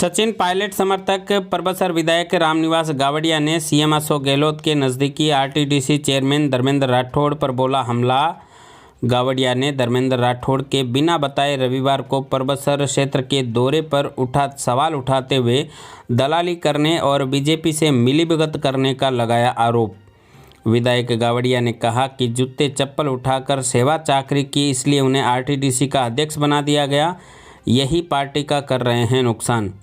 सचिन पायलट समर्थक परबसर विधायक रामनिवास गावड़िया ने सीएम अशोक गहलोत के नज़दीकी आरटीडीसी चेयरमैन धर्मेंद्र राठौड़ पर बोला हमला। गावड़िया ने धर्मेंद्र राठौड़ के बिना बताए रविवार को परबसर क्षेत्र के दौरे पर सवाल उठाते हुए दलाली करने और बीजेपी से मिलीभगत करने का लगाया आरोप। विधायक गावड़िया ने कहा कि जूते चप्पल उठाकर सेवा चाकरी की, इसलिए उन्हें आरटीडीसी का अध्यक्ष बना दिया गया। यही पार्टी का कर रहे हैं नुकसान।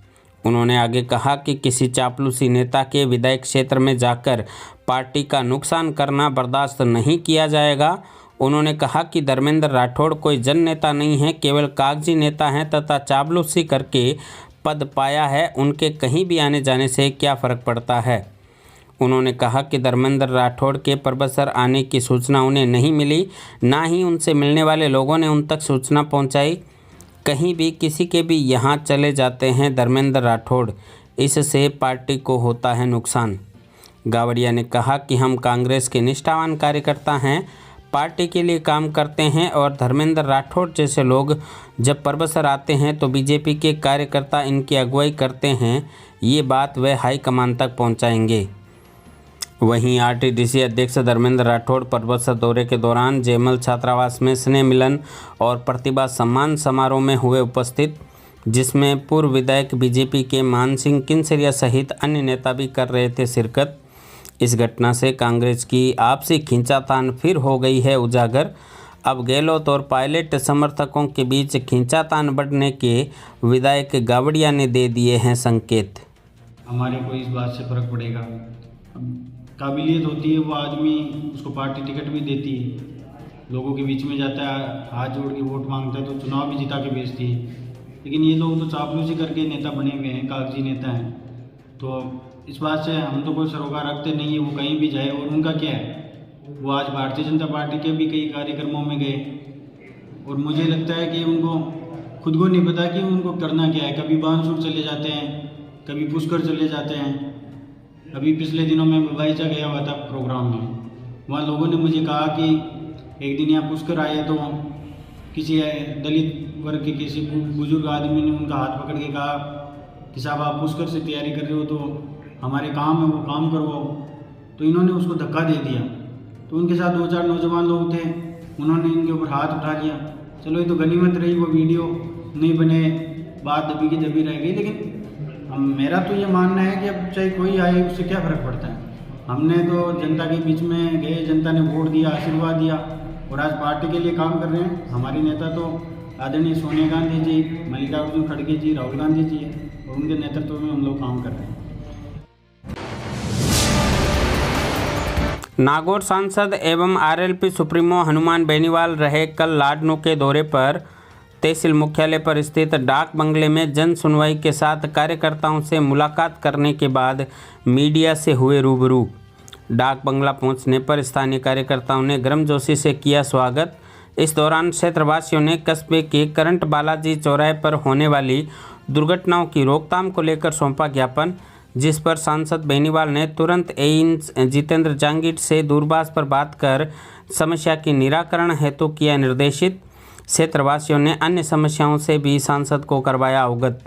उन्होंने आगे कहा कि किसी चापलूसी नेता के विधायक क्षेत्र में जाकर पार्टी का नुकसान करना बर्दाश्त नहीं किया जाएगा। उन्होंने कहा कि धर्मेंद्र राठौड़ कोई जन नेता नहीं है, केवल कागजी नेता हैं तथा चापलूसी करके पद पाया है। उनके कहीं भी आने जाने से क्या फ़र्क पड़ता है। उन्होंने कहा कि धर्मेंद्र राठौड़ के परबसर आने की सूचना उन्हें नहीं मिली, ना ही उनसे मिलने वाले लोगों ने उन तक सूचना पहुंचाई। कहीं भी किसी के भी यहाँ चले जाते हैं धर्मेंद्र राठौड़, इससे पार्टी को होता है नुकसान। गावड़िया ने कहा कि हम कांग्रेस के निष्ठावान कार्यकर्ता हैं, पार्टी के लिए काम करते हैं और धर्मेंद्र राठौड़ जैसे लोग जब परबसर आते हैं तो बीजेपी के कार्यकर्ता इनकी अगुवाई करते हैं। ये बात वह हाईकमान तक पहुँचाएंगे। वहीं आरटीडीसी अध्यक्ष धर्मेंद्र राठौड़ परबसर दौरे के दौरान जयमल छात्रावास में स्नेह मिलन और प्रतिभा सम्मान समारोह में हुए उपस्थित, जिसमें पूर्व विधायक बीजेपी के मान सिंह किनसरिया सहित अन्य नेता भी कर रहे थे शिरकत। इस घटना से कांग्रेस की आपसी खींचातान फिर हो गई है उजागर। अब गहलोत और पायलट समर्थकों के बीच खींचातान बढ़ने के विधायक गावड़िया ने दे दिए हैं संकेत। हमारे को इस बात से फर्क पड़ेगा। काबिलियत होती है वो आदमी, उसको पार्टी टिकट भी देती है, लोगों के बीच में जाता है, हाथ जोड़ के वोट मांगता है, तो चुनाव भी जिता के भेजती है। लेकिन ये लोग तो चापलूसी करके नेता बने हुए हैं, कागजी नेता हैं। तो इस बात से हम तो कोई सरोकार रखते नहीं है, वो कहीं भी जाए। और उनका क्या है, वो आज भारतीय जनता पार्टी के भी कई कार्यक्रमों में गए और मुझे लगता है कि उनको खुद को नहीं पता कि उनको करना क्या है। कभी बानसूर चले जाते हैं, कभी पुष्कर चले जाते हैं। अभी पिछले दिनों में बबाईचा गया हुआ था प्रोग्राम में, वहाँ लोगों ने मुझे कहा कि एक दिन यहाँ पुष्कर आए तो किसी दलित वर्ग के किसी बुजुर्ग आदमी ने उनका हाथ पकड़ के कहा कि साहब आप पुष्कर से तैयारी कर रहे हो तो हमारे काम है वो काम करवाओ। तो इन्होंने उसको धक्का दे दिया। तो उनके साथ 2-4 नौजवान लोग थे, उन्होंने इनके ऊपर हाथ उठा लिया। चलो ये तो गनीमत रही, वो वीडियो नहीं बने, बात दबी की दबी रह गई। लेकिन मेरा तो ये मानना है कि अब चाहे कोई आए उससे क्या फ़र्क पड़ता है। हमने तो जनता के बीच में गए, जनता ने वोट दिया, आशीर्वाद दिया और आज पार्टी के लिए काम कर रहे हैं। हमारे नेता तो आदरणीय सोनिया गांधी जी, मल्लिकार्जुन खड़गे जी, राहुल गांधी जी हैं और उनके नेतृत्व में हम लोग काम कर रहे हैं। नागौर सांसद एवं आरएलपी सुप्रीमो हनुमान बेनीवाल रहे कल लाडनू के दौरे पर तहसील मुख्यालय पर स्थित डाक बंगले में जन सुनवाई के साथ कार्यकर्ताओं से मुलाकात करने के बाद मीडिया से हुए रूबरू। डाक बंगला पहुंचने पर स्थानीय कार्यकर्ताओं ने गर्मजोशी से किया स्वागत। इस दौरान क्षेत्रवासियों ने कस्बे के करंट बालाजी चौराहे पर होने वाली दुर्घटनाओं की रोकथाम को लेकर सौंपा ज्ञापन, जिस पर सांसद बेनीवाल ने तुरंत एइंस जितेंद्र जांगीर से दूरभाष पर बात कर समस्या की निराकरण हेतु किया निर्देशित। क्षेत्रवासियों ने अन्य समस्याओं से भी सांसद को करवाया अवगत।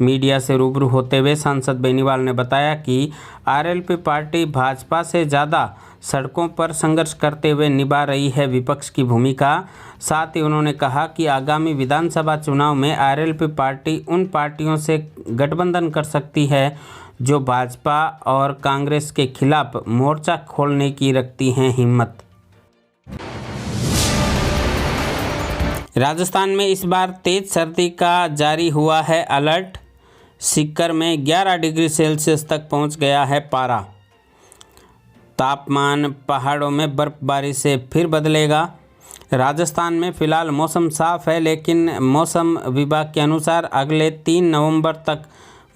मीडिया से रूबरू होते हुए सांसद बेनीवाल ने बताया कि आरएलपी पार्टी भाजपा से ज़्यादा सड़कों पर संघर्ष करते हुए निभा रही है विपक्ष की भूमिका। साथ ही उन्होंने कहा कि आगामी विधानसभा चुनाव में आरएलपी पार्टी उन पार्टियों से गठबंधन कर सकती है जो भाजपा और कांग्रेस के खिलाफ मोर्चा खोलने की रखती हैं हिम्मत। राजस्थान में इस बार तेज सर्दी का जारी हुआ है अलर्ट। सीकर में 11 डिग्री सेल्सियस तक पहुंच गया है पारा। तापमान पहाड़ों में बर्फबारी से फिर बदलेगा। राजस्थान में फ़िलहाल मौसम साफ है, लेकिन मौसम विभाग के अनुसार अगले 3 नवंबर तक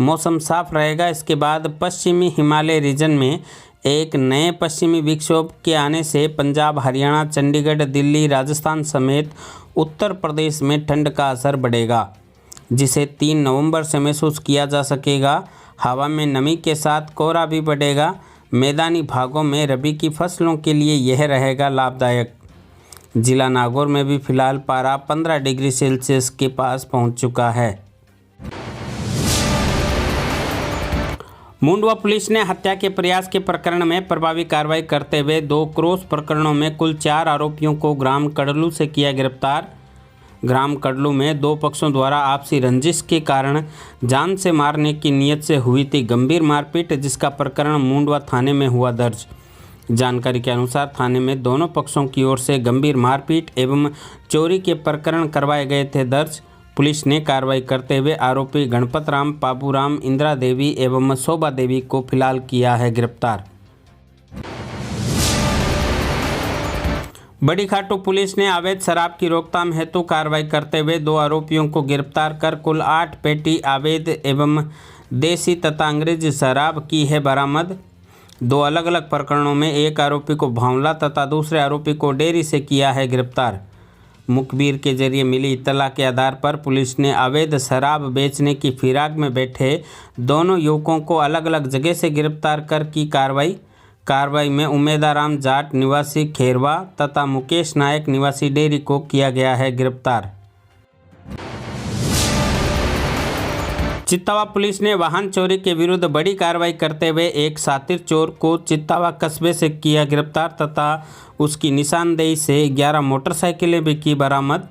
मौसम साफ रहेगा। इसके बाद पश्चिमी हिमालय रीजन में एक नए पश्चिमी विक्षोभ के आने से पंजाब, हरियाणा, चंडीगढ़, दिल्ली, राजस्थान समेत उत्तर प्रदेश में ठंड का असर बढ़ेगा, जिसे 3 नवंबर से महसूस किया जा सकेगा। हवा में नमी के साथ कोहरा भी बढ़ेगा। मैदानी भागों में रबी की फसलों के लिए यह रहेगा लाभदायक। जिला नागौर में भी फिलहाल पारा 15 डिग्री सेल्सियस के पास पहुंच चुका है। मुंडवा पुलिस ने हत्या के प्रयास के प्रकरण में प्रभावी कार्रवाई करते हुए 2 क्रॉस प्रकरणों में कुल 4 आरोपियों को ग्राम कडलू से किया गिरफ्तार। ग्राम कडलू में 2 पक्षों द्वारा आपसी रंजिश के कारण जान से मारने की नीयत से हुई थी गंभीर मारपीट, जिसका प्रकरण मुंडवा थाने में हुआ दर्ज। जानकारी के अनुसार थाने में दोनों पक्षों की ओर से गंभीर मारपीट एवं चोरी के प्रकरण करवाए गए थे दर्ज। पुलिस ने कार्रवाई करते हुए आरोपी गणपत राम, पापूराम, इंदिरा देवी एवं शोभा देवी को फिलहाल किया है गिरफ्तार। बड़ी खाटू पुलिस ने अवैध शराब की रोकथाम हेतु कार्रवाई करते हुए 2 आरोपियों को गिरफ्तार कर कुल 8 पेटी अवैध एवं देसी तथा अंग्रेजी शराब की है बरामद। 2 अलग अलग प्रकरणों में एक आरोपी को भांवला तथा दूसरे आरोपी को डेयरी से किया है गिरफ्तार। मुखबिर के जरिए मिली इत्तला के आधार पर पुलिस ने अवैध शराब बेचने की फिराक में बैठे दोनों युवकों को अलग अलग जगह से गिरफ्तार कर की कार्रवाई में उमेदाराम जाट निवासी खेरवा तथा मुकेश नायक निवासी डेयरी को किया गया है गिरफ्तार। चित्तावा पुलिस ने वाहन चोरी के विरुद्ध बड़ी कार्रवाई करते हुए एक शातिर चोर को चित्तावा कस्बे से किया गिरफ्तार तथा उसकी निशानदेही से 11 मोटरसाइकिलें भी की बरामद।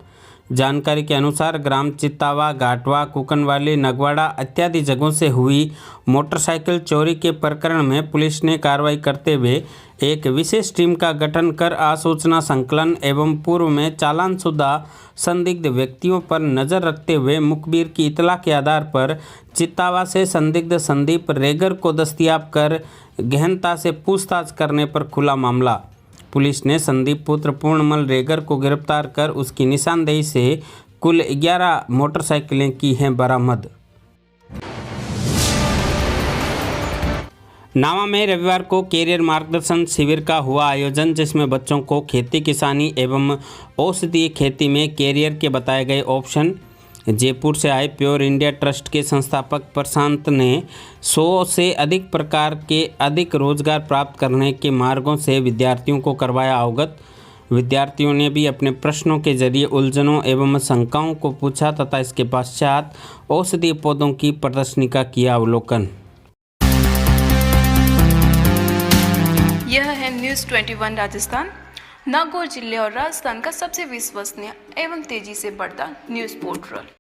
जानकारी के अनुसार ग्राम चित्तावा, घाटवा, कुकनवाली, नगवाड़ा इत्यादि जगहों से हुई मोटरसाइकिल चोरी के प्रकरण में पुलिस ने कार्रवाई करते हुए एक विशेष टीम का गठन कर आसूचना संकलन एवं पूर्व में चालानशुदा संदिग्ध व्यक्तियों पर नज़र रखते हुए मुखबिर की इतला के आधार पर चित्तावा से संदिग्ध संदीप रेगर को दस्तयाब कर गहनता से पूछताछ करने पर खुला मामला। पुलिस ने संदीप पुत्र पूर्णमल रेगर को गिरफ्तार कर उसकी निशानदेही से कुल 11 मोटरसाइकिलें की हैं बरामद। नावा में रविवार को कैरियर मार्गदर्शन शिविर का हुआ आयोजन, जिसमें बच्चों को खेती किसानी एवं औषधीय खेती में कैरियर के बताए गए ऑप्शन। जयपुर से आए प्योर इंडिया ट्रस्ट के संस्थापक प्रशांत ने 100 से अधिक प्रकार के अधिक रोजगार प्राप्त करने के मार्गों से विद्यार्थियों को करवाया अवगत। विद्यार्थियों ने भी अपने प्रश्नों के जरिए उलझनों एवं शंकाओं को पूछा तथा इसके पश्चात औषधीय पौधों की प्रदर्शनी का किया अवलोकन। यह है न्यूज़ 21 राजस्थान, नागौर जिले और राजस्थान का सबसे विश्वसनीय एवं तेजी से बढ़ता न्यूज़ पोर्टल।